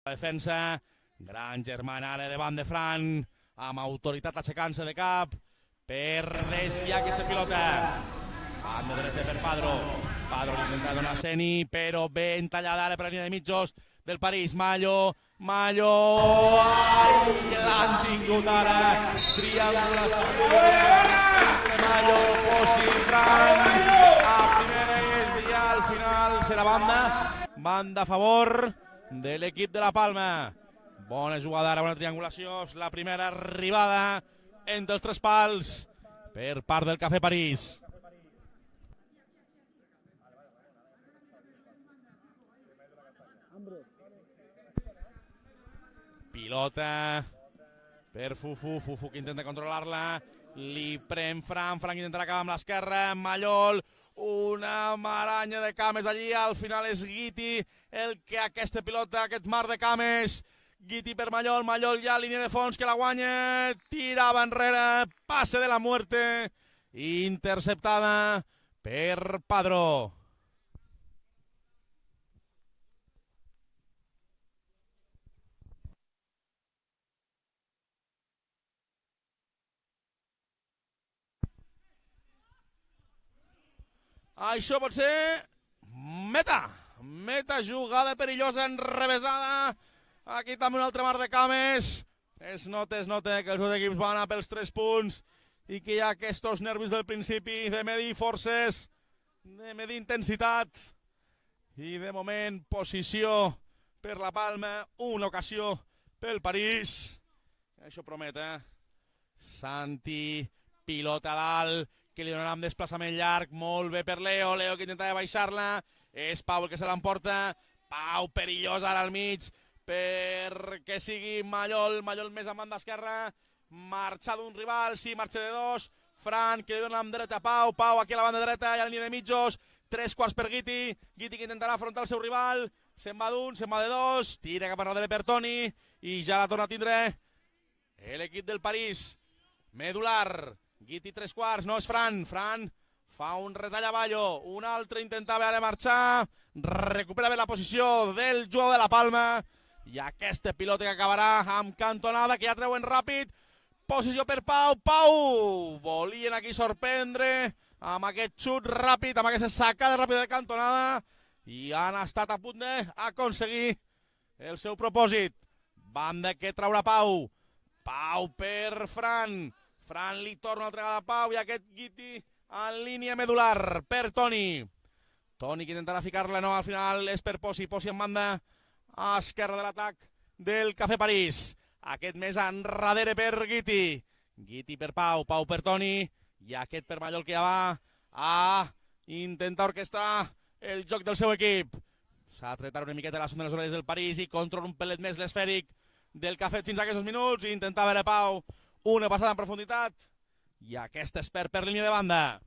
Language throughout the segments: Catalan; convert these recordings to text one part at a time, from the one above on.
La defensa, gran germanada davant de Fran, amb autoritat aixecant-se de cap per desviar aquesta pilota. Banda dreta per Padro. Padro intenta donar a Seni, però ben tallada ara per la línia de mitjos del París. Mallo. Ai, l'han tingut ara. Triangulació entre Mallo, Posi, Fran. A primeres i al final serà banda. Banda a favor de l'equip de la Palma. Bona jugada ara, bona triangulació. És la primera arribada entre els tres pals per part del Cafè París. Pilota per Fufu que intenta controlar-la. Li pren Frank que intentarà acabar amb l'esquerra. Mallol, una maranya de cames allí. Al final és Guiti el que aquesta pilota, aquest mar de cames. Guiti per Mallol, Mallol ja línia de fons que la guanya. Tirava enrere, passe de la muerte. Interceptada per Padro. Això pot ser meta jugada perillosa enrevesada. Aquí també un altre mar de cames. Es nota que els dos equips van a pels 3 punts i que hi ha aquests nervis del principi de medir forces, de medir intensitat i de moment posició per la Palma, una ocasió pel París. Això promet, Santi, pilota dalt, que li donarà amb desplaçament llarg, molt bé per Leo que intenta baixar-la, és Pau el que se l'emporta, Pau perillós ara al mig, perquè sigui Mallol més a banda esquerra, marxa d'un rival, sí, marxa de dos, Fran que li dona amb dreta a Pau, Pau aquí a la banda dreta, i a la línia de mitjos, 3/4 per Guiti que intentarà afrontar el seu rival, se'n va d'un, se'n va de dos, tira cap a darrere per Toni, i ja la torna a tindre l'equip del París, medular, Guiti 3/4, no és Fran fa un retall a Ballo, un altre intentava ara marxar, recupera bé la posició del jugador de la Palma, i aquesta pilota que acabarà amb cantonada, que ja treuen ràpid, posició per Pau, volien aquí sorprendre amb aquest xut ràpid, amb aquesta sacada ràpida de cantonada, i han estat a punt d'aconseguir el seu propòsit. Banda que traurà Pau per Fran li torna una altra vegada a Pau, i aquest Guiti en línia medular per Toni que intentarà ficar-la, no, al final és per Posi en banda a esquerra de l'atac del Cafè París, aquest més enrere per Guiti per Pau per Toni, i aquest per Mallol que ja va a intentar orquestar el joc del seu equip. S'ha tretat una miqueta la sonda de les orelles del París i controla un pelet més l'esfèric del Cafè fins a aquests minuts, i intenta veure Pau una passada en profunditat, i aquest expert per línia de banda.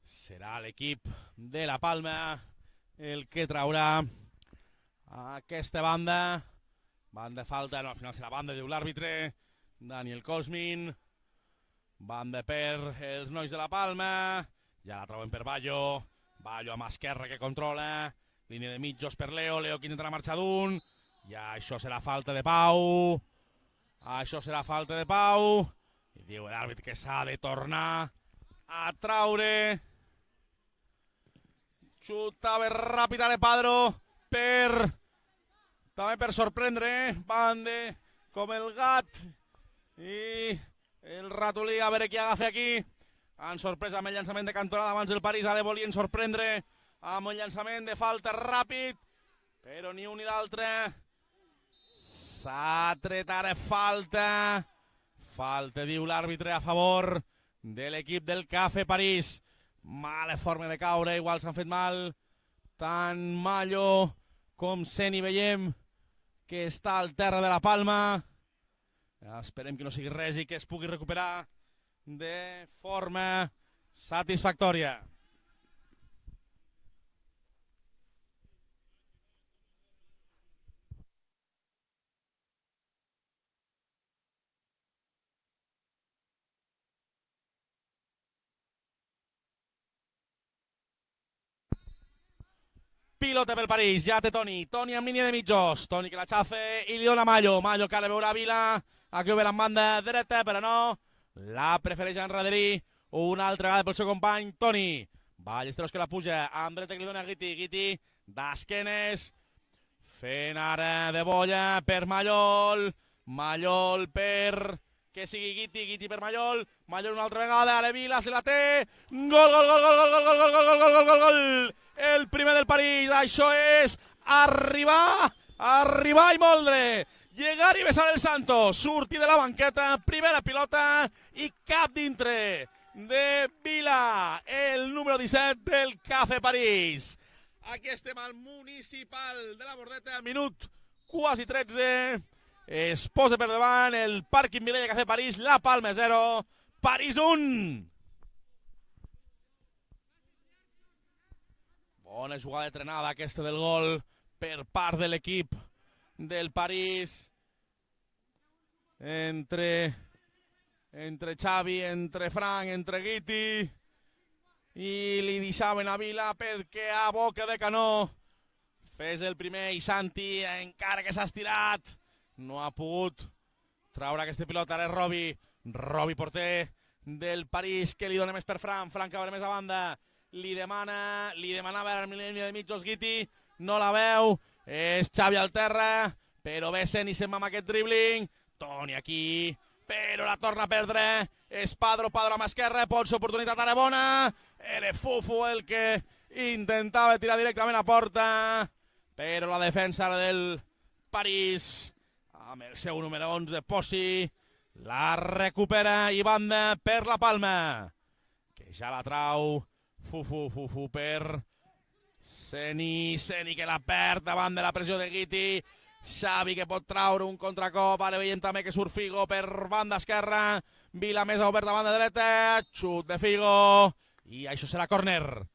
Serà l'equip de la Palma el que traurà aquesta banda. Banda de falta, no, al final serà banda, diu l'àrbitre, Daniel Cosmin. Banda per els nois de la Palma, ja la troben per Ballo amb esquerra que controla, línia de mitjos per Leo que intentarà marxar d'un, i això serà falta de Pau, i diu l'àrbit que s'ha de tornar a traure. Xutava ràpid ara Padro també per sorprendre, bande com el gat i el ratolí, a veure qui agafa aquí. Han sorprès amb el llançament de cantonada abans del París, ara volien sorprendre amb el llançament de falta ràpid, però ni un ni l'altre. S'ha tret ara falta, diu l'àrbitre, a favor de l'equip del Cafè París. Mala forma de caure, igual s'han fet mal tant Mallo com Seni, veiem que està al terra de la Palma. Esperem que no sigui res i que es pugui recuperar de forma satisfactòria. pilota pel París, ja té Toni amb línia de mitjos, Toni que la xafa i li dona Mallo que ara veurà Vila, aquí ho ve en banda dreta, però no, la prefereix enrederir, una altra vegada pel seu company, Toni, Ballesteros que la puja, amb dreta que li dona Guiti d'esquenes, fent ara de bolla per Mallol per que sigui Guiti per Mallol una altra vegada, ara Vila se la té, gol, el primer del París, això és arribar i moldre, llegar i besar el santo, sortir de la banqueta, primera pilota i cap dintre de Vila, el número 17 del Cafè París. Aquí estem al municipal de la Bordeta, minut quasi 13, es posa per davant el pàrquing Vilella Cafè París, la Palma 0, París 1. Bona jugada de trenada aquesta del gol per part de l'equip del París. Entre Xavi, entre Frank, entre Guiti, i li deixaven a Vila perquè a boca de canó fes el primer i Santi, encara que s'ha estirat, no ha pogut traure aquesta pilota. Ara és Robi porter del París, que li dona més per Frank que va més a banda, li demanava a la línia de mitjos Guiti, no la veu, és Xavi al terra, però Besen i se'n va amb aquest dribbling, Toni aquí, però la torna a perdre, és Padro amb esquerra, pot ser oportunitat ara bona, era Fufu el que intentava tirar directament a porta, però la defensa del París, amb el seu número 11, Possi, la recupera i banda per la Palma, que ja la trau Fufu per Seni que la perd davant de la pressió de Guiti, Xavi que pot traure un contracop, ara veient també que surt Figo per banda esquerra, Vila més oberta a banda dreta, xut de Figo, i això serà córner.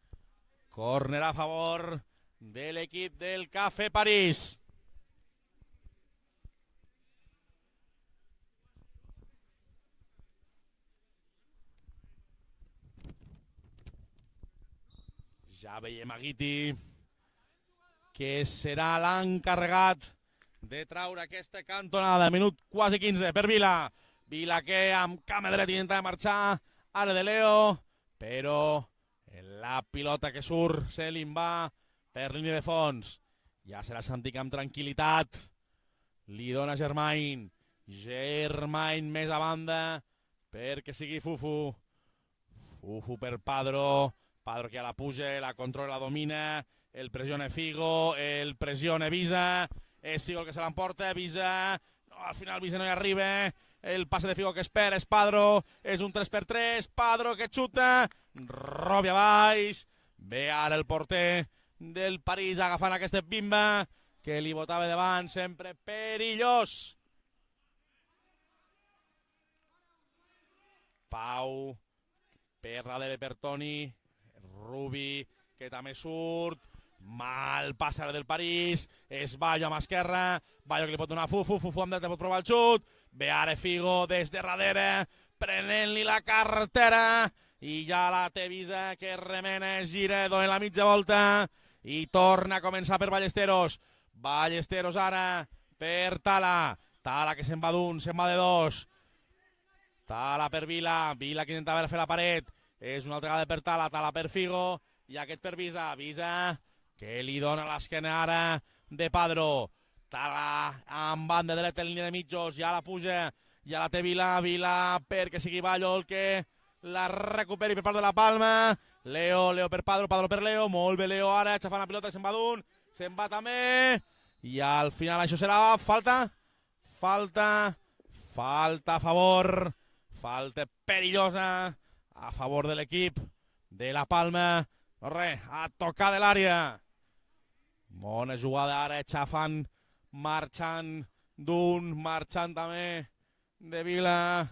Córner a favor de l'equip del Cafè París. Ja veiem a Guiti, que serà l'encarregat de traure aquesta cantonada. Minut quasi 15 per Vila. Vila que amb cama dreta intenta marxar. Ara de Leo, però la pilota que surt se li va per línia de fons. Ja serà Santi amb tranquil·litat. Li dona Germain més a banda perquè sigui Fufu per Padro que ja la puja, la controla, la domina, el pressiona Figo, el pressiona Visa, és Figo el que se l'emporta, Visa, no, al final Visa no hi arriba, el passe de Figo que espera és Padro, és un 3x3, Padro que xuta, Robi a baix, ve ara el porter del París agafant aquesta bimba que li botava davant, sempre perillós. Pau, per darrere per Toni, Rubi, que també surt, mal passa del París, és Bayo amb esquerra, Bayo que li pot donar Fufu amb dreta pot provar el xut, ve ara Figo des de darrere, prenent-li la cartera, i ja la té Visa que remena, gira, dona la mitja volta, i torna a començar per Ballesteros ara per Tala que se'n va d'un, se'n va de dos, Tala per Vila que intentava fer la paret, és una altra vegada per Tala per Figo, i aquest per Visa que li dona l'esquena ara de Padro, Tala amb banda dreta en línia de mitjos, ja la puja, ja la té Vila perquè sigui Ballo el que la recuperi per part de la Palma, Leo per Padro per Leo, molt bé Leo ara, aixafant la pilota, se'n va d'un, se'n va també, i al final això serà falta a favor, falta perillosa a favor de l'equip de la Palma, no res, a tocar de l'àrea. Bona jugada ara, xafant, marxant d'un, marxant també de Vila,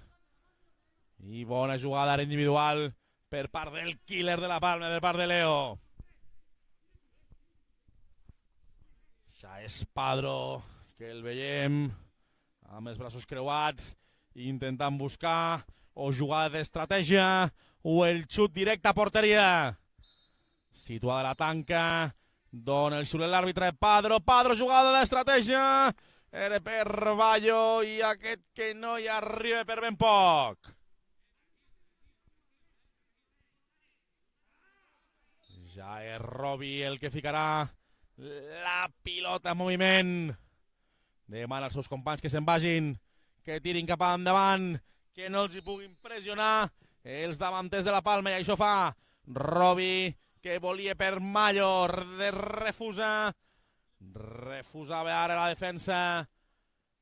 i bona jugada ara individual per part del killer de la Palma, per part de Leo. Ja és Padro, que el veiem amb els braços creuats, intentant buscar o jugada d'estratègia o el xut directe a porteria. Situada la tanca, Dona el xiulet l'àrbitre. Padro, jugada d'estratègia. Era per Bayo i aquest que no hi arriba per ben poc. Ja és Robi el que ficarà la pilota en moviment. Demana als seus companys que se'n vagin, que tirin cap endavant, que no els hi puguin pressionar els davanters de la Palma, i això fa Robi, que volia per Mallo, refusava ara la defensa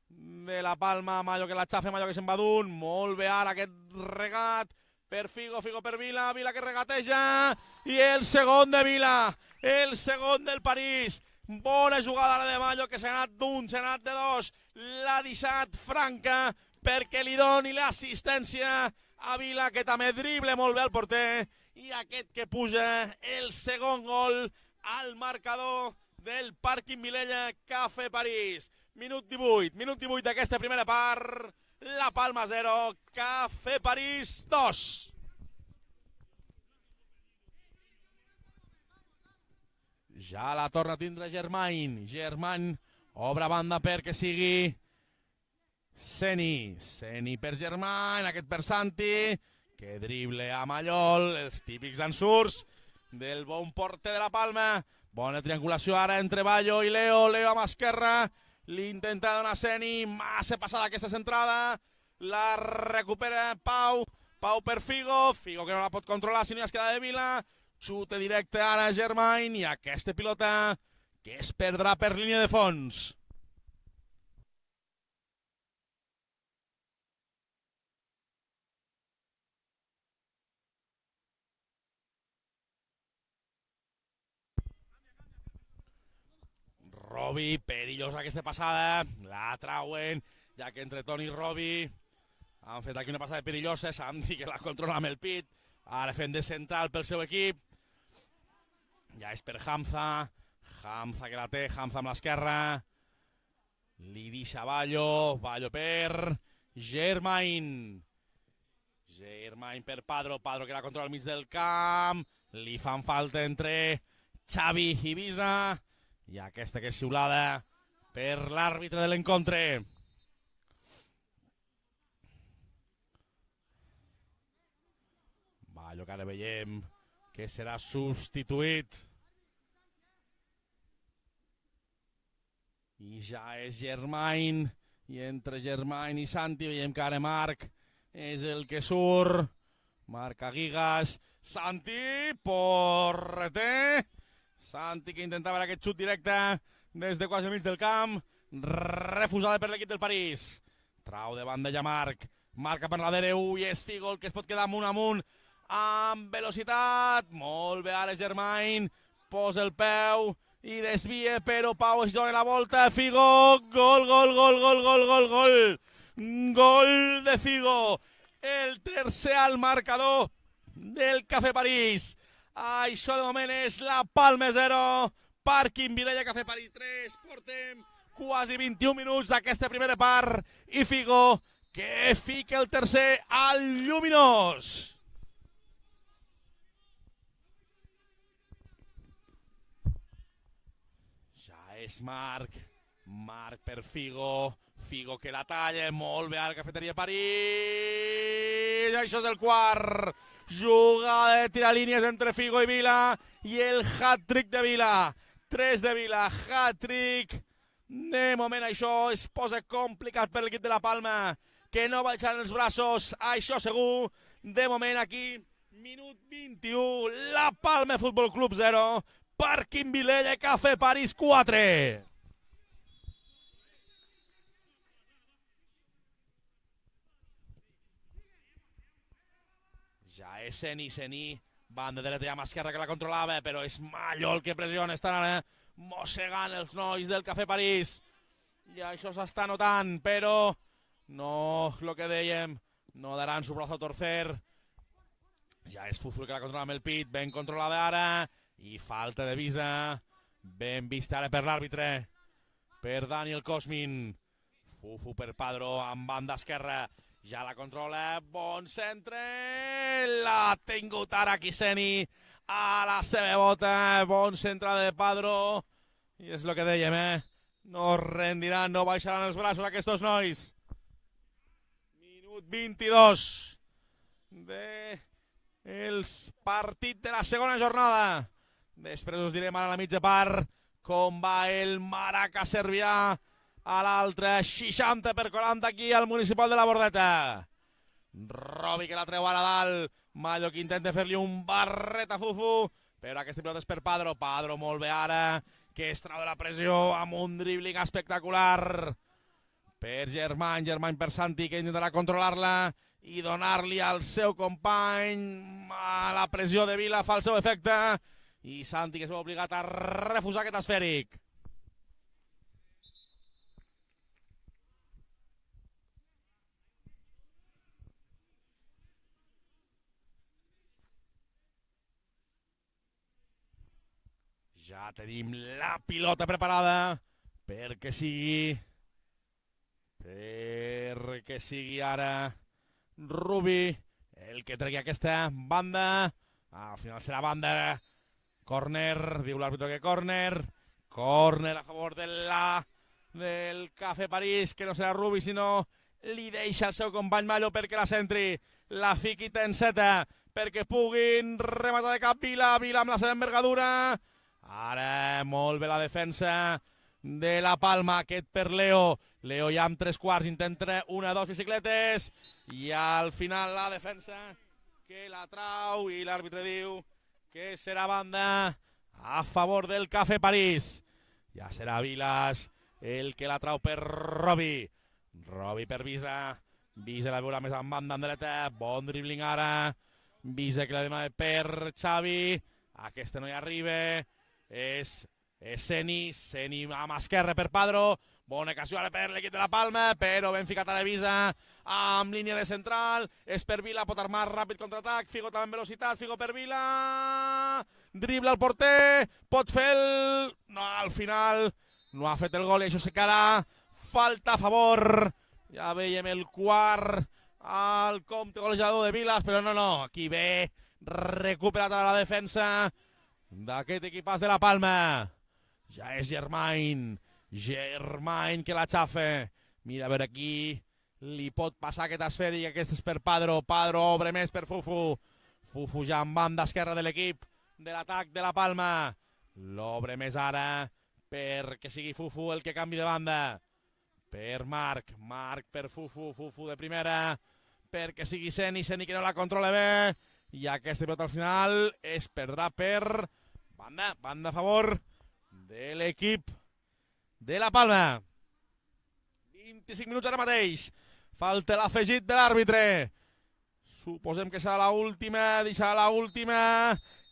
de la Palma. Mallo que la xafa, Mallo que se'n va d'un. Molt bé ara aquest regat per Figo per Vila, Vila que regateja, i el segon de Vila, el segon del París. Bona jugada la de Mallo, que s'ha anat d'un, s'ha anat de dos, l'ha deixat franca perquè li doni l'assistència a Vila, que també drible molt bé al porter, i aquest que puja el segon gol al marcador del Pàrquing Vilella Cafè París. Minut 18 d'aquesta primera part, la Palma 0, Cafè París 2. Ja la torna a tindre Germain. Germain obre banda perquè sigui Seni per Germain, aquest per Santi, que drible a Mallol, els típics ensurts del bon porter de la Palma. Bona triangulació ara entre Bayo i Leo amb esquerra, li intenta donar Seni, massa passada aquesta centrada, la recupera Pau per Figo que no la pot controlar si no es queda de Vila, xute directe ara Germain, i aquesta pilota que es perdrà per línia de fons. Robi, perillosa aquesta passada, la trauen, ja que entre Toni i Robi han fet aquí una passada perillosa. Santi que la controla amb el pit, ara fent de central pel seu equip, ja és per Hamza que la té, Hamza amb l'esquerra, li deixa Bayo per Germain per Padro que la controla al mig del camp, li fan falta entre Xavi i Visa, i aquesta que és xiulada per l'àrbitre de l'encontre. Bayo que ara veiem que serà substituït. I ja és Germain, i entre Germain i Santi veiem que ara Marc és el que surt. Marc Aguigas, Santi, porreter. Santi que intentava aquest xut directe des de quasi mig del camp, refusada per l'equip del París. Trau de banda ja Marc cap enrere, i és Figo el que es pot quedar amunt amb velocitat. Molt bé ara Germain, posa el peu i desvia, però Pau es dona la volta. Figo, gol de Figo, el tercer al marcador del Cafè París. Això de moment és la Palma 0, Pàrquing Vilella Cafè París 3. Portem quasi 21 minuts d'aquesta primera part, i Figo que fica el tercer al lluminós. Ja és Marc per Figo que la talla, molt bé a la Cafeteria París. Això és el quart. Jugada de tirar línies entre Figo i Vila, i el hat-trick de Vila. 3 de Vila, hat-trick. De moment això es posa complicat per l'equip de la Palma, que no baixaran els braços, això segur. De moment aquí, minut 21, la Palma Futbol Club 0, Pàrquing Vilella Cafè París 4. Ja és Seni, banda dreta i amb esquerra que la controlava, però és Mallol que pressiona, estan ara mossegant els nois del Cafè París, i això s'està notant, però no, el que dèiem, no daran su brazo a torcer. Ja és Fufu que la controla amb el pit, ben controlada ara, i falta de Visa, ben vista ara per l'àrbitre, per Daniel Cosmin. Fufu per Padro amb banda esquerra, ja la controla, bon centre, l'ha tingut ara aquí Seni, a la seva bota, bon centre de Padro, i és el que dèiem, no rendiran, no baixaran els braços aquests dos nois. Minut 22 del partit de la segona jornada. Després us direm ara a la mitja part com va el Maraca Servià a l'altre, 60 per 40 aquí al Municipal de la Bordeta. Robi que la treu ara dalt, Mallo que intenta fer-li un barret a Fufu, però aquesta pilota és per Padro. Padro molt bé ara, que es trau de la pressió amb un dribbling espectacular per Germany per Santi, que intentarà controlar-la i donar-li al seu company. A la pressió de Vila fa el seu efecte i Santi que es veu obligat a refusar aquest esfèric. Ja tenim la pilota preparada perquè sigui ara Rubi el que tregui aquesta banda. Al final serà banda. Córner, diu l'àrbitre que córner a favor del Cafè París, que no serà Rubi, sinó li deixa el seu company Mallo perquè la centri, la fiqui Tenseta perquè puguin rematar de cap Vila amb la seva envergadura. Ara molt bé la defensa de la Palma, aquest per Leo ja amb 3/4 intenta 1-2 bicicletes i al final la defensa que la trau i l'àrbitre diu que serà banda a favor del Cafè París. Ja serà Vilas el que la trau per Robi per Visa la veurà més en banda en dreta, bon dribbling ara, Visa que la demana per Xavi, aquesta no hi arriba, és Seni amb esquerra per Padro, bona ocasió ara per l'equip de la Palma, però ben ficat a la Visa amb línia de central, és per Vila, pot armar ràpid contraatac, Figo també en velocitat, Figo per Vila, dribla el porter, pot fer el... No, al final no ha fet el gol i això se quedarà falta a favor. Ja veiem el quart al compte golejador de Vilas, però no, aquí ve recuperat a la defensa d'aquest equipàs de la Palma. Ja és Germany que la xafa. Mira, a veure aquí li pot passar aquest esfèric, aquest és per Padro obre més per Fufu ja en banda esquerra de l'equip de l'atac de la Palma, l'obre més ara perquè sigui Fufu el que canvi de banda per Marc per Fufu de primera perquè sigui Seni que no la controla bé i aquesta pilota al final es perdrà per banda a favor de l'equip de la Palma. 25 minuts ara mateix, falta l'afegit de l'àrbitre, suposem que serà l'última,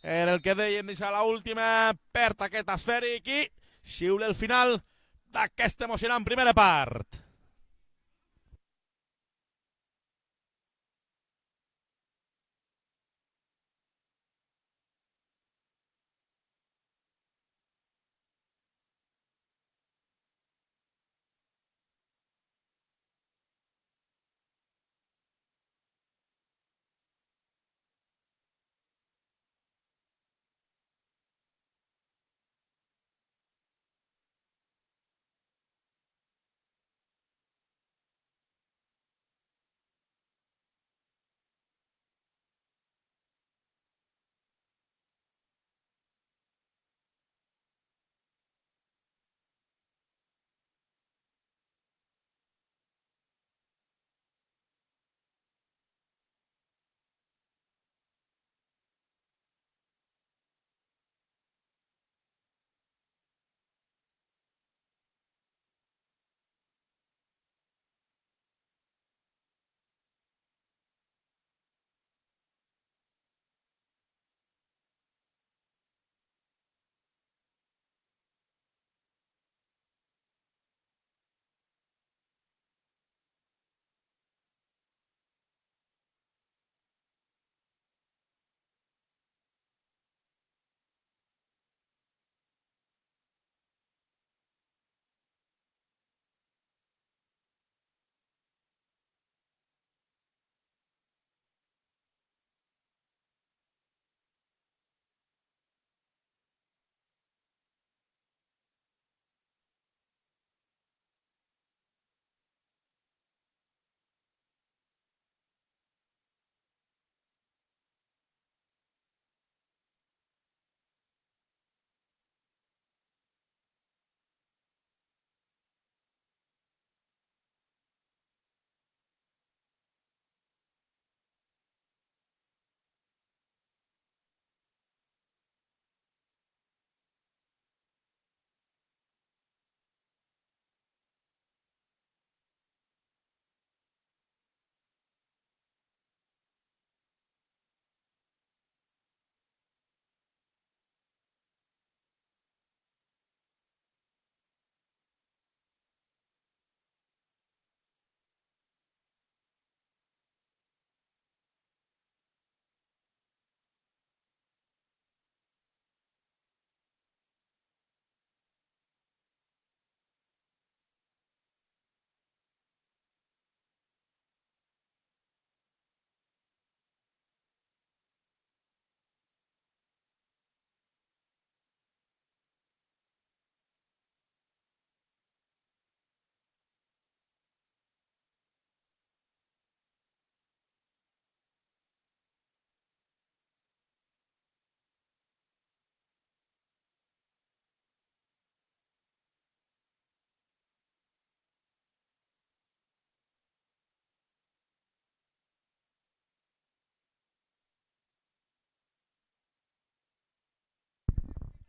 era el que dèiem, deixar l'última, perd aquest esfèric i xiula el final d'aquesta emocionant primera part.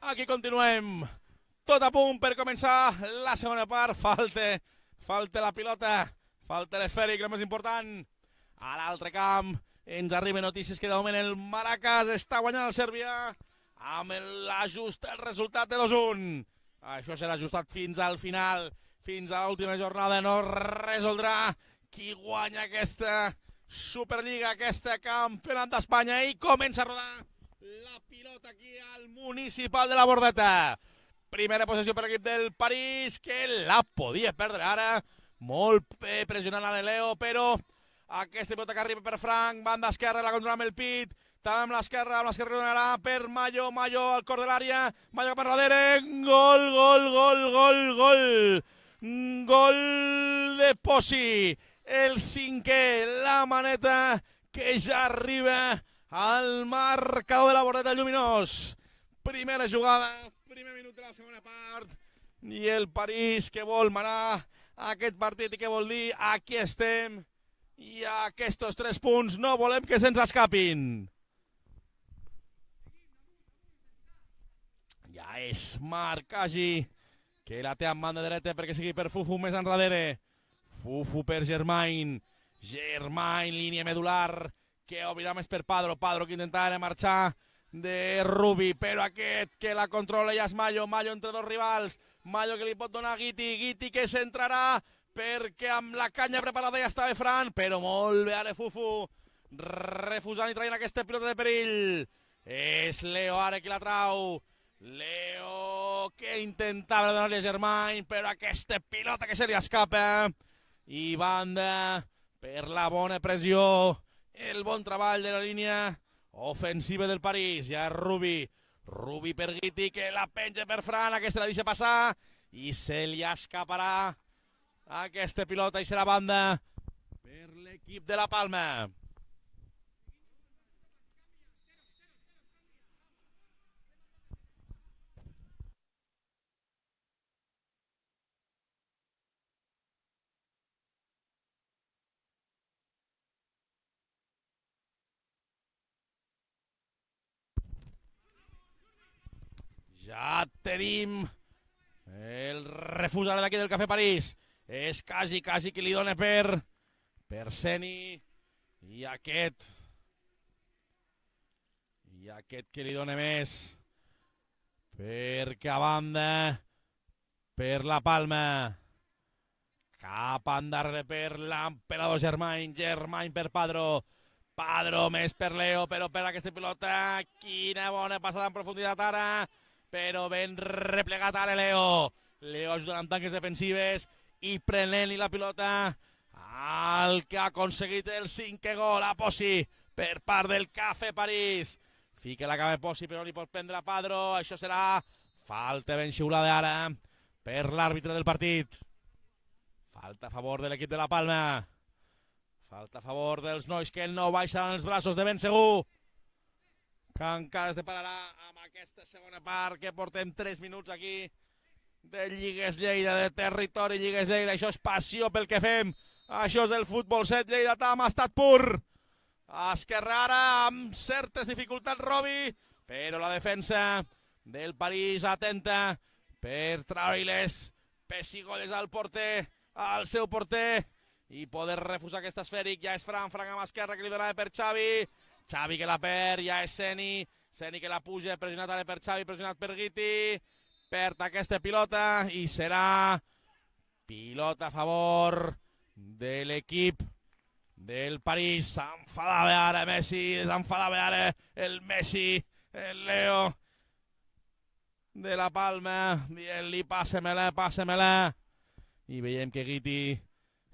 Aquí continuem. Tot a punt per començar la segona part. Falta la pilota, falta l'esfèric, el més important. A l'altre camp ens arriben notícies que de moment el Maracas està guanyant el Sèrbia amb l'ajust del resultat de 2-1. Això serà ajustat fins al final, fins a l'última jornada. No resoldrà qui guanya aquesta Superliga, aquesta campionat d'Espanya, i comença a rodar la pilota aquí al municipal de la Bordeta. Primera possessió per l'equip del París, que la podia perdre ara. Molt pressionant a Leo, però aquesta pilota que arriba per Frank, banda esquerra, la controla amb el pit, també amb l'esquerra donarà per Mayo al cor de l'àrea, Mayo cap enrere, gol de Posi, el cinquè, la maneta que ja arriba al marcador de la Bordeta Lluminós. Primera jugada, primer minut de la segona part, i el París que vol manar aquest partit i que vol dir aquí estem, i aquests 3 punts no volem que se'ns escapin. Ja és Marc Agi, que la té en banda dreta perquè sigui per Fufu més enrere. Fufu per Germain, línia medular, que obrirà més per Padro que intentarà marxar de Rubi, però aquest que la controla ja és Mayo entre dos rivals, Mayo que li pot donar a Guiti que s'entrarà perquè amb la canya preparada ja estava Fran, però molt bé ara Fufu, refusant i traient aquesta pilota de perill. És Leo ara qui la trau, Leo que intentava donar-li a Germain, però aquesta pilota que se li escapa, i banda per la bona pressió, el bon treball de la línia ofensiva del París. Ja Rubi per Guiti, que la penja per Fran, aquesta la deixa passar i se li escaparà aquesta pilota i serà banda per l'equip de la Palma. Ja tenim el refús ara d'aquí del Cafè París. És quasi que li dona per Seni, i aquest que li dona més perquè a banda per la Palma, cap endarrere per l'emperador Germain per Padro més per Leo, però per aquesta pilota, quina bona passada en profunditat ara, però ben replegat ara Leo ajudant amb tanques defensives i prenent-li la pilota al que ha aconseguit el 5è gol, a Posi per part del Cafè París. Fica la cama Posi, però li pot prendre a Padro. Això serà falta ben xiulada ara per l'àrbitre del partit. Falta a favor de l'equip de la Palma, falta a favor dels nois que no baixaran els braços, de ben segur que encara es depararà amb aquesta segona part, que portem 3 minuts aquí de Lligues Lleida, de territori Lligues Lleida. Això és passió pel que fem, això és el futbol 7 lleidatà amb estat pur. Esquerra ara amb certes dificultats Robi, però la defensa del París atenta per treure-li les pessigolles al porter, al seu porter, i poder refusar aquest esfèric. Ja és Fran amb esquerra, que li donava per Xavi que la perd, ja és Seni que la puja, pressionat ara per Xavi, pressionat per Guiti, perd aquesta pilota i serà pilota a favor de l'equip del París. S'enfadava ara Messi, desenfadava ara el Messi, el Leo de la Palma, dient-li passemela, i veiem que Guiti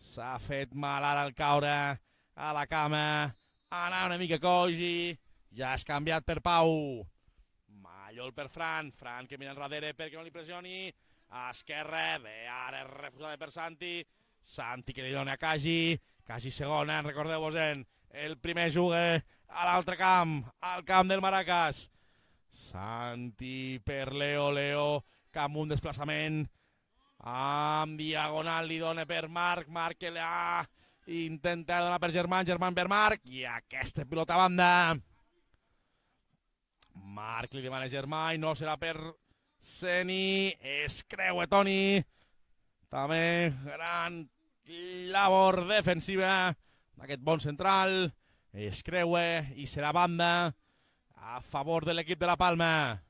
s'ha fet mal ara al caure a la cama, anar una mica coix, i ja has canviat per Pau. Mallol per Fran que mira enrere perquè no li pressioni, a esquerra, bé, ara refusada per Santi que li dona a Cagi segona, recordeu-vos-en, el primer juga a l'altre camp, al camp del Maracas. Santi per Leo que amb un desplaçament amb diagonal li dona per Marc que l'ha intentat donar per Germain per Marc, i aquesta pilota a banda. Marc li demana Germain, no serà per Seni, es creua Toni. També gran labor defensiva d'aquest bon central. Es creua i serà banda a favor de l'equip de la Palma.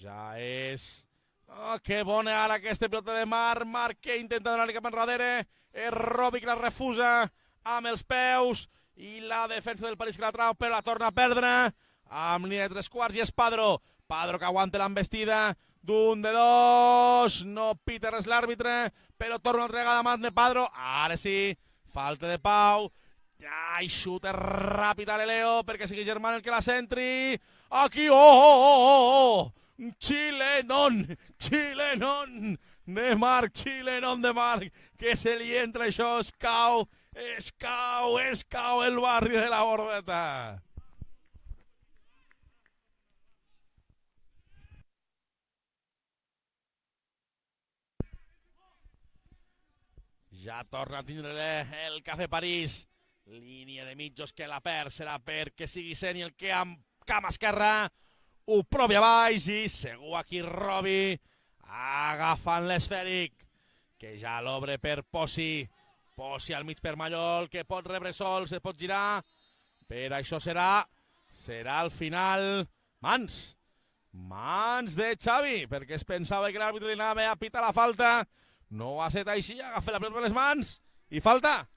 Ja és... Oh, que bona ara aquesta pilota de Marc. Marc que intenta donar-li cap enrere. És Robi que la refusa amb els peus. I la defensa del París que la trau, però la torna a perdre. Amb línia de 3/4 i és Padro. Padro que aguanta l'embestida d'un de dos. No pita res l'àrbitre, però torna una altra vegada mà de Padro. Ara sí, falta de Pau. Ai, xuta ràpid a Leo perquè sigui Germán el que la centri. Aquí, oh! Chilenon de Marc, Chilenon de Marc, que se li entra això, es cau el barri de la Bordeta. Ja torna a tindre el Cafè París. Línia de mitjos que la perd, serà perquè sigui Seni el que amb cama esquerra ho provi a baix i segur aquí Robi agafant l'esfèric que ja l'obre per Posi. Posi al mig per Mallol que pot rebre sol, se pot girar. Per això serà el final. Mans de Xavi, perquè es pensava que l'àrbitre li anava a pitar la falta. No ho ha set així, agafa la pilota per les mans i falta.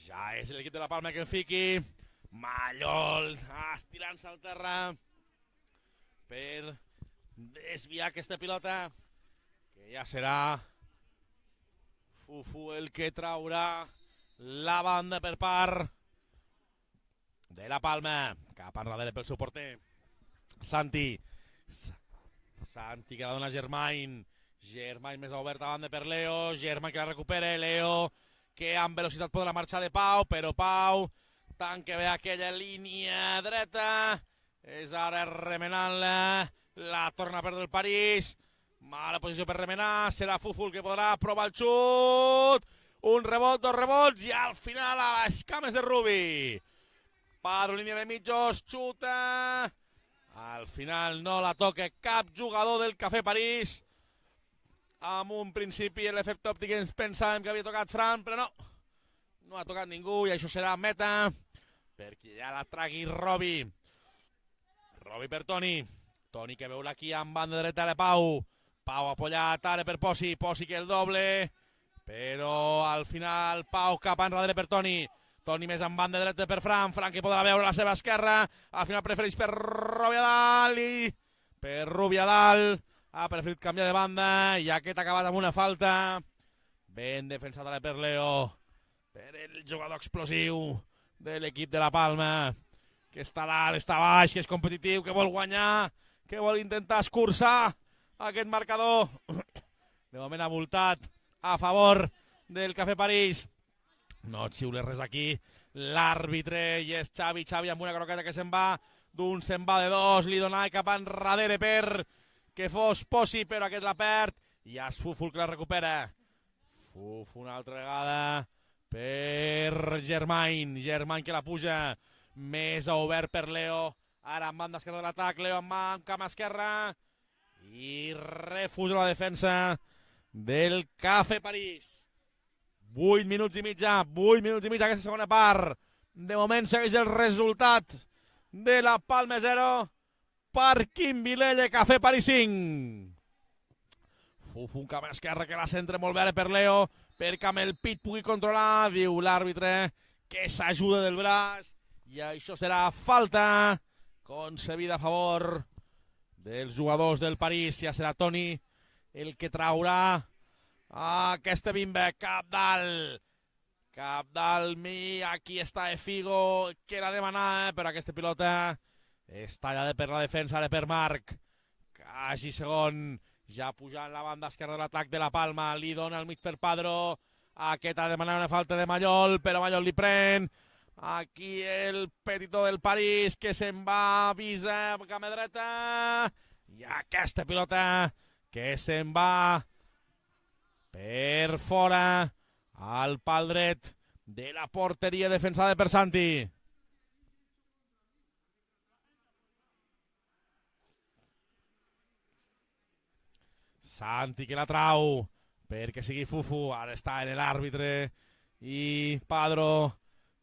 Ja és l'equip de la Palma que en fiqui. Mallol estirant-se al terra per desviar aquesta pilota, que ja serà Fufu el que traurà la banda per part de la Palma. Cap enrere pel seu porter Santi que la dona Germain. Germain més obert a banda per Leo. Germain que la recupera. Leo que amb velocitat podrà marxar de Pau, però Pau tanca bé aquella línia dreta. És ara remenant-la. La torna a perdre el París. Mala posició per remenar. Serà Fufu el que podrà provar el xut. Un rebot, dos rebots i al final a les cames de Rubi. Padro, línia de mitjos, xuta. Al final no la toca cap jugador del Cafè París. Amb un principi l'efecte òptic ens pensàvem que havia tocat Fran, però no ha tocat ningú i això serà meta perquè ja la tragui Robi. Robi per Toni. Toni que veu-la aquí amb banda dreta de Pau. Pau apoyat ara per Posi. Posi que el doble, però al final Pau cap enrere per Toni. Toni més amb banda dreta per Fran. Fran que podrà veure la seva esquerra. Al final prefereix per Rubiadal i per Rubiadal. Ha preferit canviar de banda i aquest ha acabat amb una falta. Ben defensat ara per Leo, per el jugador explosiu de l'equip de la Palma, que està dalt, està baix, que és competitiu, que vol guanyar, que vol intentar escurçar aquest marcador. De moment ha multat a favor del Cafè París. No xiule res aquí l'àrbitre i és Xavi amb una croqueta que se'n va d'un, se'n va de dos, li donava cap enrere per que fos Posi, però aquest la perd i és Fufu que la recupera. Fufu una altra vegada per Germain que la puja més obert per Leo, ara amb banda esquerra de l'atac, Leo amb cama esquerra i refusa la defensa del Cafè París. 8 minuts i mitja aquesta segona part. De moment segueix el resultat de la Palma 0, Parquín Vilella, Cafè París 5. Fufu un cama esquerra que la centra molt bé per Leo, perquè amb el pit pugui controlar, diu l'àrbitre que s'ajuda del braç i això serà falta concedida a favor dels jugadors del París. Ja serà Toni el que traurà aquesta bimba cap dalt, aquí està Figo que la demanava, però aquesta pilota és tallada per la defensa, ara per Marc, quasi segon, ja pujant la banda esquerra de l'atac de la Palma, li dona al mig per Padro, aquest ha demanat una falta de Mallol, però Mallol li pren, Aquí el petitó del París que se'n va a Visa, cama dreta. I aquesta pilota que se'n va per fora al pal dret de la porteria defensada per Santi. Santi que la trau perquè sigui Fufu, ara està en l'àrbitre i Padro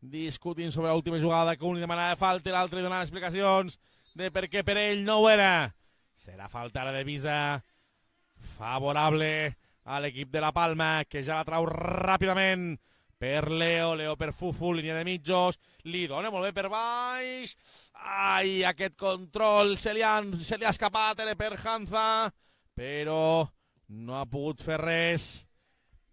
discutint sobre l'última jugada, que un li demanava falta i l'altre li donava explicacions de per què per ell no ho era. Serà falta ara de Visa favorable a l'equip de la Palma, que ja la trau ràpidament per Leo, Leo per Fufu, línia de mitjos, li dona molt bé per baix. Ai, aquest control se li ha escapat per Hanza, però no ha pogut fer res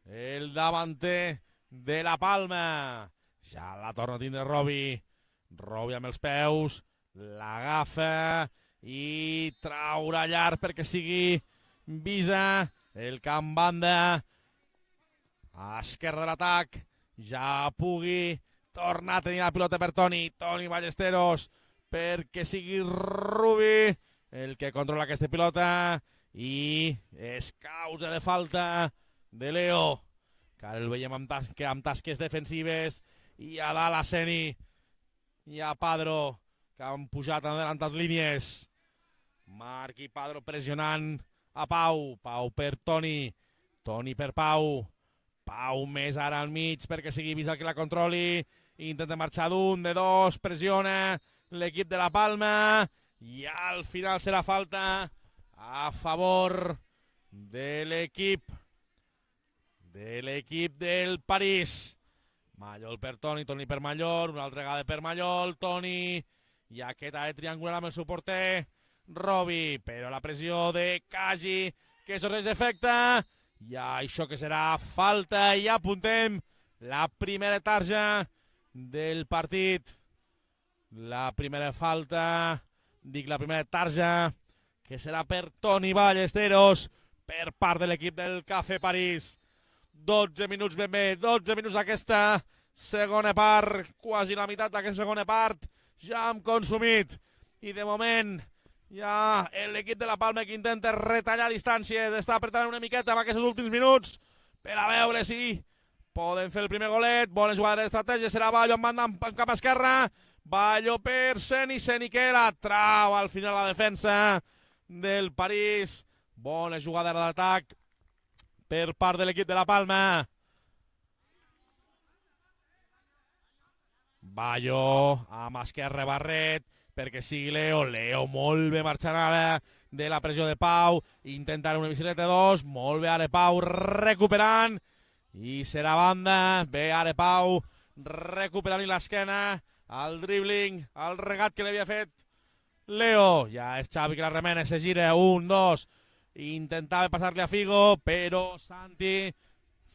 el davanter de la Palma. Ja la torna a tindre Robi. Robi amb els peus, l'agafa i traurà llarg perquè sigui Visa. El camp banda a esquerra de l'atac, ja pugui tornar a tenir la pilota per Toni Ballesteros perquè sigui Rubi el que controla aquesta pilota i és causa de falta de Leo, que ara el veiem amb tasques defensives, i a dalt a Seni i a Padro, que han pujat en adelantat línies. Marc i Padro pressionant a Pau, Pau per Toni, Toni per Pau, Pau més ara al mig perquè sigui Visa el que la controli, intenta marxar d'un, de dos, pressiona l'equip de la Palma i al final serà falta a favor de l'equip del París. Mallol per Toni, Toni per Mallol, una altra vegada per Mallol, Toni, i aquest ha de triangular amb el seu porter Robi, però la pressió de Kaji que sorgeix d'efecte, i això que serà falta, i apuntem la primera tarja del partit, la primera falta, la primera tarja que serà per Toni Ballesteros per part de l'equip del Cafè París. 12 minuts ben bé, 12 minuts d'aquesta segona part, quasi la meitat d'aquesta segona part ja hem consumit, i de moment ja l'equip de la Palma que intenta retallar distàncies, està apretant una miqueta en aquests últims minuts per a veure si poden fer el primer golet. Bona jugada d'estratègia, serà Ballo en banda en cap esquerra, Ballo per Seni, Seni que la trau al final la defensa del París. Bona jugada d'atac per part de l'equip de la Palma. Ballo amb esquerra Barret perquè sigui Leo, Leo molt bé marxant ara de la pressió de Pau, intentar una bicicleta 2, molt bé ara Pau recuperant, i serà banda, bé ara Pau recuperant l'esquena, el dribbling, el regat que l'havia fet Leo, ja és Xavi que la remena, se gira, 1, 2, intentava passar-li a Figo, però Santi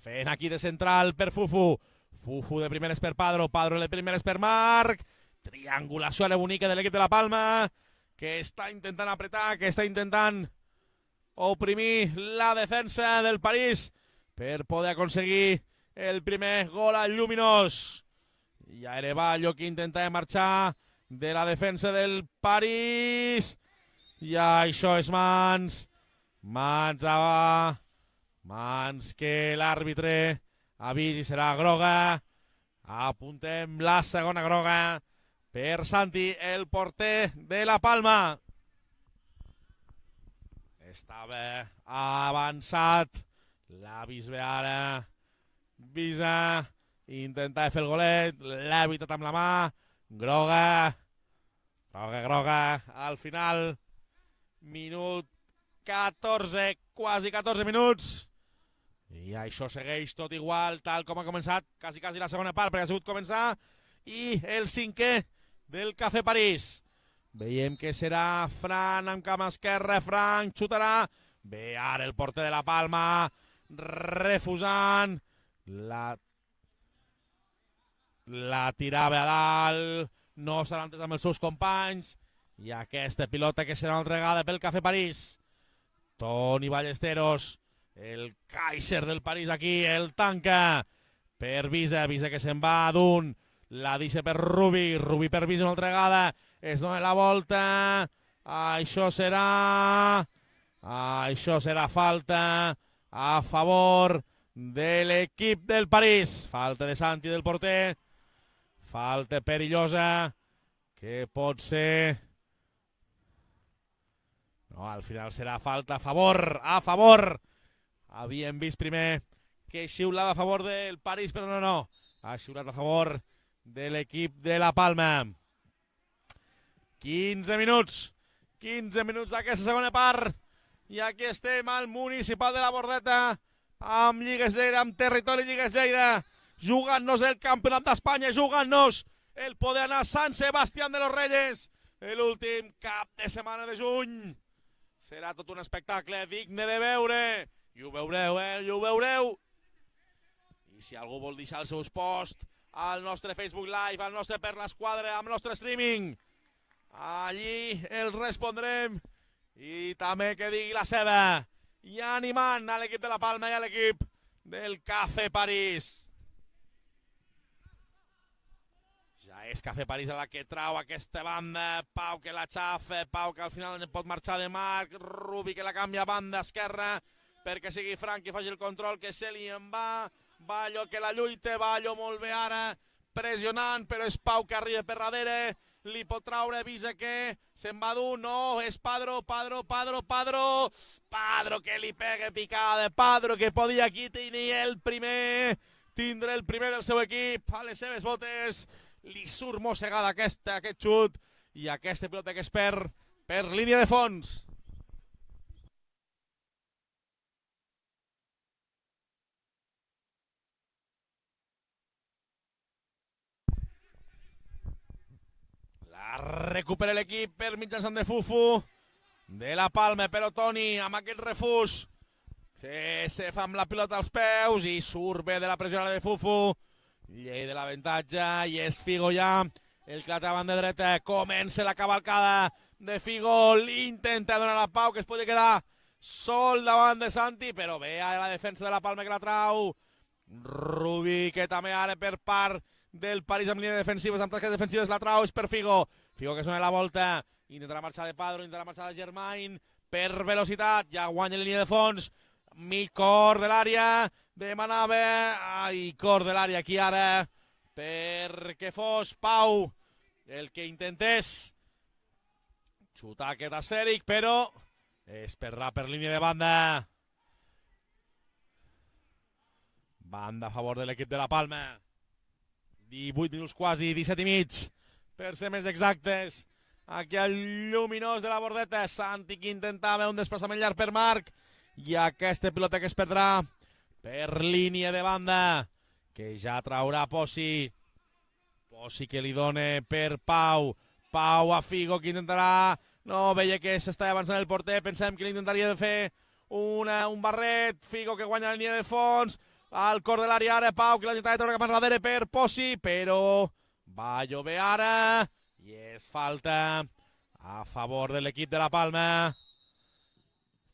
fent aquí de central per Fufu, Fufu de primeres per Padro, Padro de primeres per Marc, triangulació a la bonica de l'equip de la Palma, que està intentant apretar, que està intentant oprimir la defensa del París per poder aconseguir el primer gol al lluminós. I a Ereballo que intenta marxar de la defensa del París, i això és mans que l'àrbitre ha vist i serà groga. Apuntem la segona groga per Santi, el porter de la Palma. Estava avançat, l'ha vist bé ara Visa, intentava fer el golet, l'ha evitat amb la mà, groga, al final, minut 14, quasi 14 minuts, i això segueix tot igual, tal com ha començat, quasi la segona part, perquè ha sigut començar, i el cinquè del Cafè París. Veiem que serà Fran amb cama esquerra, Fran xutarà, bé ara el porter de la Palma, refusant, la tirava a dalt, no s'ha entès amb els seus companys, i aquesta pilota que serà una altra vegada pel Cafè París. Toni Ballesteros, el Kaiser del París aquí, el tanca per Visa, Visa que se'n va d'un, la deixa per Rubi, Rubi per Vís una altra vegada, es dona la volta, això serà falta a favor de l'equip del París, falta de Santi del porter, falta perillosa, que pot ser... No, al final serà falta a favor. Havíem vist primer que xiulava a favor del París, però no. Ha xiulat a favor de l'equip de La Palma. 15 minuts d'aquesta segona part. I aquí estem al Municipal de la Bordeta, amb Lligues Lleida, amb territori Lligues Lleida, jugant-nos el Campionat d'Espanya, jugant-nos el poder anar a Sant Sebastián de los Reyes, l'últim cap de setmana de juny. Serà tot un espectacle digne de veure. I ho veureu, i ho veureu. I si algú vol deixar els seus posts al nostre Facebook Live, al nostre Per l'Esquadra, al nostre streaming, allí el respondrem. I també que digui la seva. I animant a l'equip de La Palma i a l'equip del Café París. Ja és Café París a la que trau aquesta banda. Pau que la xafa, Pau que al final pot marxar de Marc, Rubi que la canvia a banda esquerra perquè sigui Frank que faci el control, que se li en va. Ballo que la lluita, Ballo molt bé ara, pressionant, però és Pau que arriba per darrere. Li pot traure, avisa que se'n va dur, no, és Padro que li pega picada, Padro que podia aquí tindre el primer del seu equip a les seves botes, li surt mossegada aquest xut i aquesta pilota que es perd per línia de fons. Recupera l'equip per mitjançant de Fufu de La Palma, però Toni amb aquest refús se fa amb la pilota als peus i surt bé de la pressió de Fufu. Llei de l'avantatge i és Figo ja el que a banda dreta. Comença la cavalcada de Figo, l'intenta donar a Pau que es pot quedar sol davant de Santi, però bé a la defensa de La Palma que la trau. Rubi que també ara per part del París amb línia defensives, amb tasques defensives, la trau és per Figo. Figo que sona la volta, intentarà marxar de Padro, intentarà marxar de Germain, per velocitat, ja guanya línia de fons, mig cor de l'àrea, demanava, cor de l'àrea aquí ara, perquè fos Pau el que intentés xutar aquest esfèric, però es perdrà per línia de banda. Banda a favor de l'equip de La Palma. 18 minuts quasi, 17 i mig, per ser més exactes. Aquí el lluminós de la Bordeta, Santi que intentava un desplaçament llarg per Marc, i aquesta pilota que es perdrà per línia de banda, que ja traurà Posi. Posi que li dona per Pau. Pau a Figo que intentarà... No, veia que s'estava avançant el porter, pensem que l'intentaria de fer un barret. Figo que guanya la línia de fons, al cor de l'àrea ara, Pau que l'ha intentat treure cap enrere per Posi, però va llover ara i és falta a favor de l'equip de La Palma,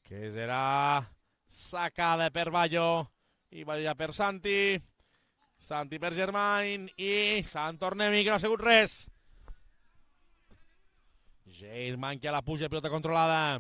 que serà sacada per Ballo i Ballo per Santi, Santi per Germain i Sant Tornemi que no ha sigut res. Germain que la puja, pilota controlada.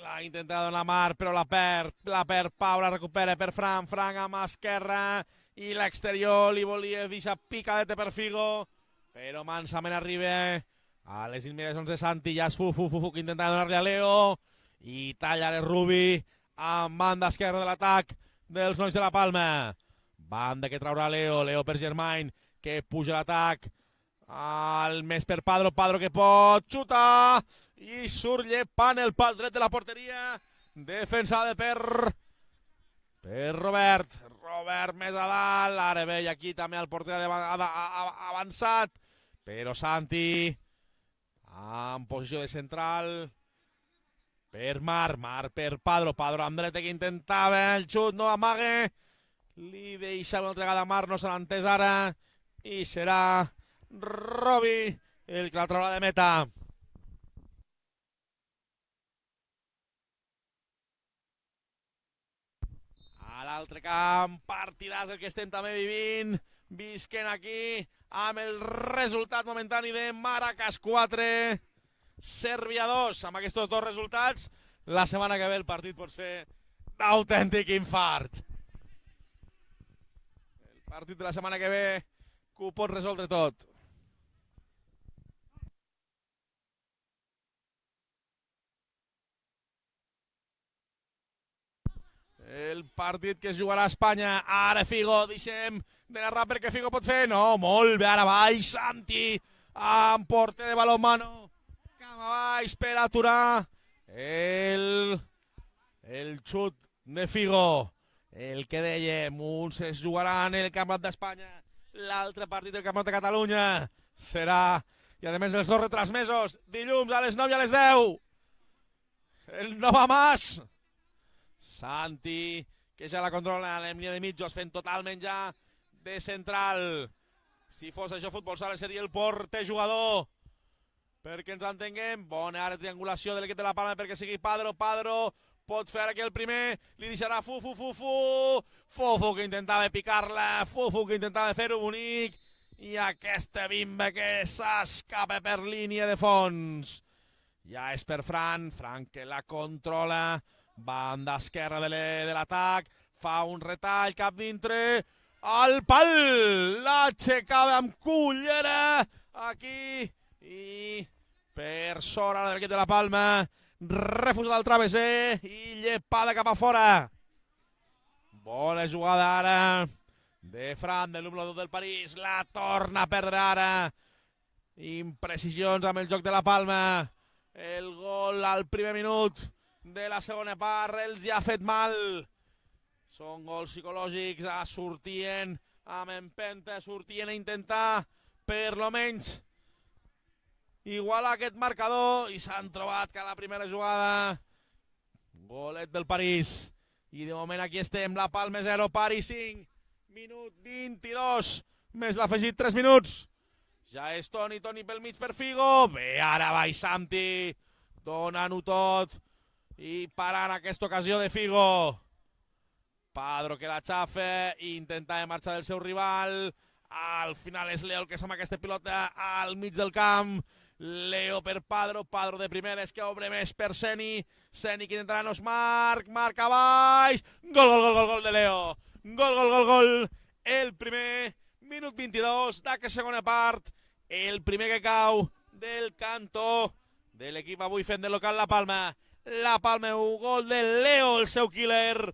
L'ha intentat donar Marc, però la perd Pau, la recupera per Frank amb esquerra, i l'exterior li volia deixar picadeta per Figo, però mansament arriba a les immediacions de Santi, ja és Fufu que intenta donar-li a Leo, i talla el Rubi amb banda esquerra de l'atac dels nois de La Palma. Banda que traurà Leo per Germain, que puja l'atac, al més per Padro que pot xutar, i surt llepant el pal dret de la porteria, defensada per Robert més a dalt, ara ve aquí també el porter avançat, però Santi en posició de central per Marc per Padro amb dreta que intentava el xut, no amague, li deixava una altra vegada Marc, no se l'ha entès ara, i serà Robi el que la traurà de meta. A l'altre camp, partidàs el que estem també vivint. visquent aquí amb el resultat momentani de Maracas 4, Sèrbia 2. Amb aquests dos resultats, la setmana que ve el partit pot ser d'autèntic infart. El partit de la setmana que ve que ho pot resoldre tot. El partit que es jugarà a Espanya. Ara Figo, deixem de narrar perquè Figo pot fer. No, molt bé, ara baix Santi, amb porter de balonmano. Cama baix per aturar el xut de Figo. El que dèiem, uns es jugaran el Campionat d'Espanya, l'altre partit del Campionat de Catalunya serà, i a més els dos retransmesos, dilluns a les 9 i a les 10. El Nova Mas. Santi, que ja la controla a la línia de mitjos, fent totalment ja de central. Si fos això futbol sala seria el porter jugador, perquè ens entenguem. Bona ara triangulació de l'equip de la Palma perquè sigui Padro. Padro pot fer aquí el primer, li deixarà Fufu que intentava picar-la, Fufu que intentava fer-ho bonic, i aquesta bimba que s'escapa per línia de fons. Ja és per Fran que la controla, banda esquerra de l'atac, fa un retall cap dintre, al pal, l'aixecada amb cullera aquí, i per sobre de l'equip de la Palma, refusat el travesser i llepada cap a fora. Bona jugada ara de Fran, del número 2 del París, la torna a perdre ara. Imprecisions amb el joc de la Palma. El gol al primer minut de la segona part els hi ha fet mal. Són gols psicològics, sortien amb empenta, sortien a intentar per lo menys igualar aquest marcador, i s'han trobat que a la primera jugada golet del París, i de moment aquí estem, la Palma 0, París 5, minut 22, més l'afegit 3 minuts. Ja és Toni pel mig per Figo, bé, ara baix Santi, donant-ho tot i parant aquesta ocasió de Figo. Padro que la xafa, intentava marxar del seu rival, al final és Leo el que som aquesta pilota al mig del camp. Leo per Padro, Padro de primeres que obre més per Seni, Seni que intentarà nos marca baix, gol de Leo, gol, el primer, minut 22 d'aquesta segona part, el primer que cau del cantó de l'equip avui fent de local la Palma, 1, gol de Leo, el seu killer,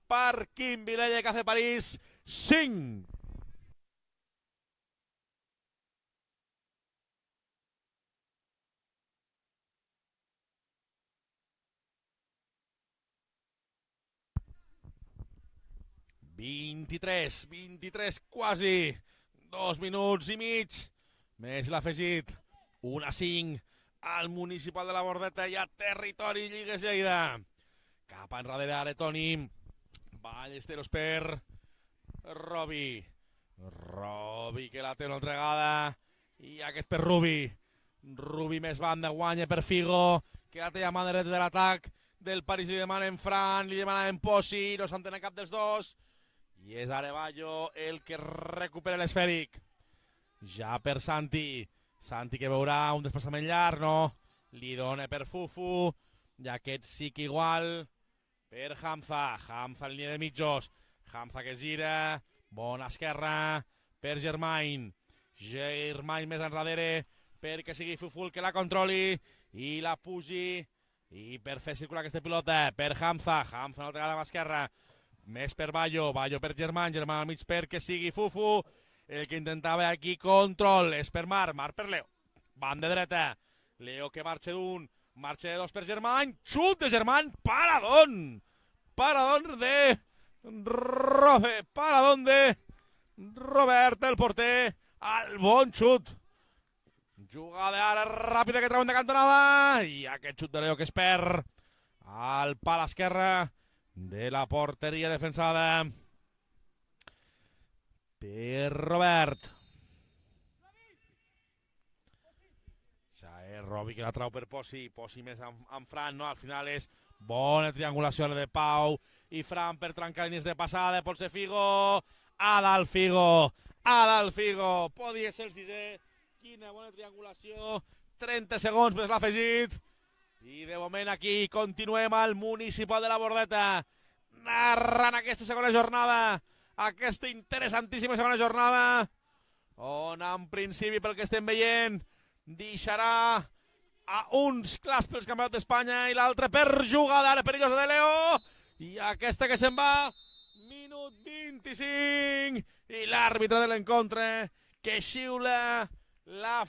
per Quim Vilella, Cafè París, 5. ...23 quasi, 2 minuts i mig, més l'afegit, 1-5 al Municipal de la Bordeta i a territori Lligues Lleida. Cap enrere ara Toni, Ballesteros per Robi que la té una altra vegada, i aquest per Rubi més banda, guanya per Figo, que la té a mà dreta de l'atac del París, li demanen Fran, li demanen Posi, no s'entenen cap dels dos, i és Arevallo el que recupera l'esfèric. Ja per Santi que veurà un desplaçament llarg, no? Li dona per Fufu, i aquest sí que igual per Hamza en línia de mitjos, Hamza que gira, bona esquerra per Germain més enrere perquè sigui Fufu el que la controli i la pugi, i per fer circular aquesta pilota per Hamza una altra vegada amb esquerra, més per Ballo per Germain al mig perquè sigui Fufu el que intentava aquí control, és per Mar per Leo, banda dreta, Leo que marxa de dos per Germain, xut de Germain, paradón de Robert, el porter, al bon xut, jugada ara ràpida que treuen de cantonada, i aquest xut de Leo que es perd al pal esquerra de la porteria defensada per Robert. Ja és Robi que la trau per Posi més amb Fran, no? Al final és bona triangulació de Pau i Fran per trencar línies de passada, pot ser Figo, a dalt Figo, a l'Alfigo. Podia ser el sisè. Quina bona triangulació. 30 segons més l'ha afegit. I de moment aquí continuem al Municipal de la Bordeta, narrant aquesta segona jornada, aquesta interessantíssima segona jornada, on en principi, pel que estem veient, deixarà a uns clars pels campionats d'Espanya i l'altre per jugada perillosa de Leo. I aquesta que se'n va, minut 25, i l'àrbitre de l'encontre que xiula la